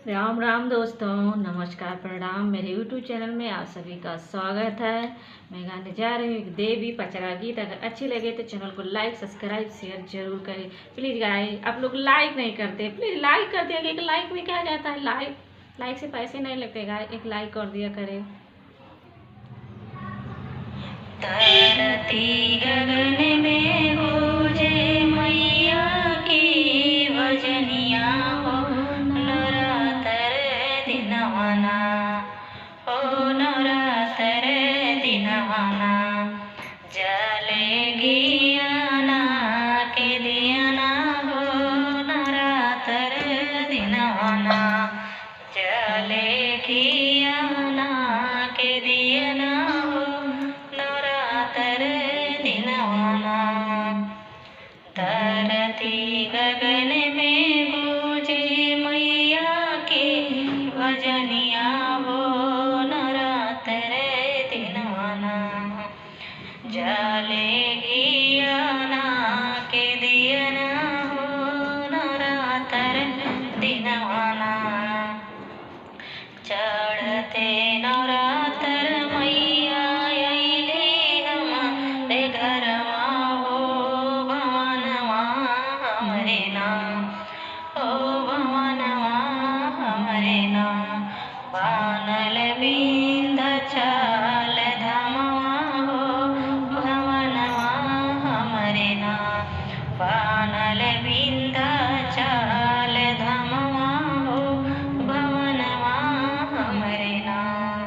राम राम दोस्तों, नमस्कार, प्रणाम। मेरे यूट्यूब चैनल में आप सभी का स्वागत है। मैं गाने जा रही हूँ एक देवी पचरा गीत। अगर अच्छी लगे तो चैनल को लाइक, सब्सक्राइब, शेयर जरूर करें प्लीज़। गाइस, आप लोग लाइक नहीं करते, प्लीज़ लाइक कर दिया। एक लाइक में क्या जाता है, लाइक से पैसे नहीं लगते। गाइस, एक लाइक कर दिया करें। धरती गगन में गूंजे मैया की भजनिया हो, नवरात्र दिनवाना हो, नवरात्र दिनवाना। जलेगी आना के दियाना हो, नवरात्र दिनवाना। जलेगी आना के दियाना हो, नवरात्र दिनवाना। धरती गगन में गूंजे मैया की भजनिया हो, नवरात्र दिनवाना। जलेगी आना के दियना हो, नवरात्र दिनवाना। चढ़ते नवरात्र मैया अइली हमारे घरवा हो, भवनवा हमरे नाम हो, भवनवा हमरे नाम। बानल विंध्याचल धामवा हो, भवनवा हमरे नाम। बानल विंध्याचल धामवा हो, भवनवा हमरे नाम।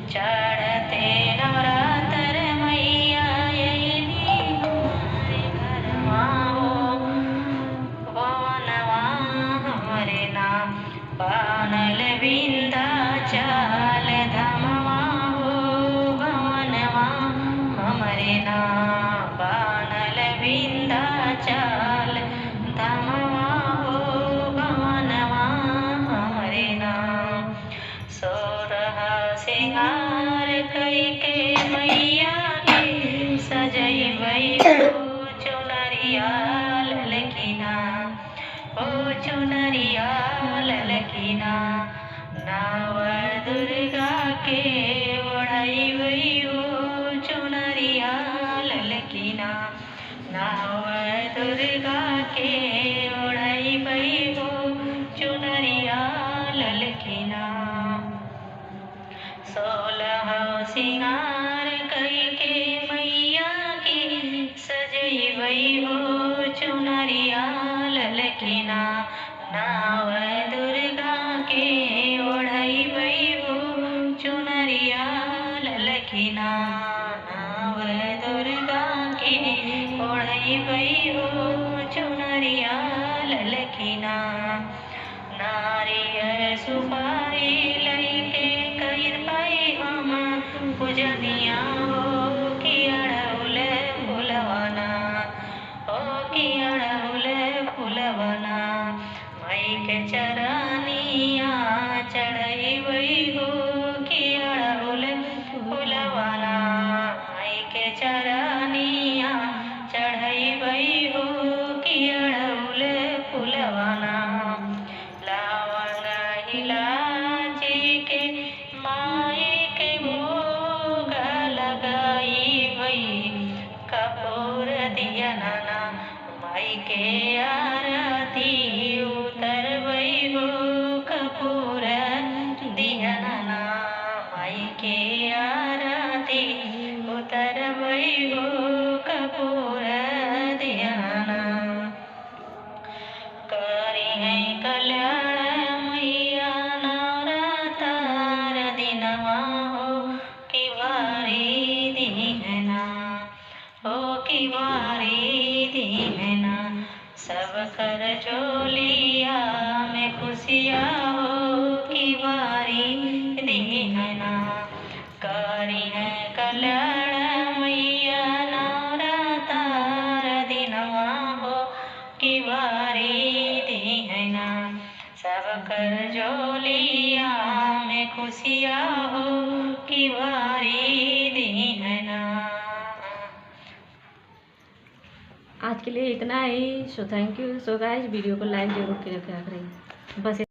चढ़ते नवरात्र मैया अइली हमारे घरवा हो, भवनवा हमरे नाम। बानल विंध्याचल धामवा हो, भवनवा हमरे नाम। बानल विंध्याचल धामवा हो, भवनवा हमरे नाम। सोरह सिंगार कइके मैया के सजइबै हो, चुनरिया ललकीना हो, चुनरिया ललकीना। नव दुर्गा के ओढ़इबै हो, चुनरिया ललकीना। नव दुर्गा के ओढ़इबै हो, चुनरिया ललकीना। 16 सिंगार कइके मैया की सजइबै हो, चुनरिया ललकीना। नव दुर्गा के ओढ़इबै हो, चुनरिया ललकीना। नव दुर्गा के ओढ़इबै हो, चुनरिया ललकीना। नारियल सुपारी लइके कइरबै हम पूजनिया हो, कि अड़हुल फुलवाना हो, कि अड़हुल फुलवाना। माई के चरनिया चढ़इबै हो, कि अड़हुल फुलवाना। माई के चरनिया चढ़इबै हो, कि अड़हुल फुलवाना। लवंग इलायची के माई के भोग लगाइबै, कपूर दियना माई के आरती उतरबै हो, कपूर दियना माई के आरती उतरबै हो, कपूर दियना। करी है कल्याण मैया नवरात्र दिनवा हो, कि वारी दीहना हो, कि वारी दीहना। सब कर झोलिया में खुशिया हो, कि वारी दीहना। करी है कल्याण मैया नवरात्र दिनवा हो, कि वारी दीहना। सब कर झोलिया में खुशिया हो, कि वारी दीहना। आज के लिए इतना ही। So thank you. So guys, video को लाइक जरूर किया करें। बस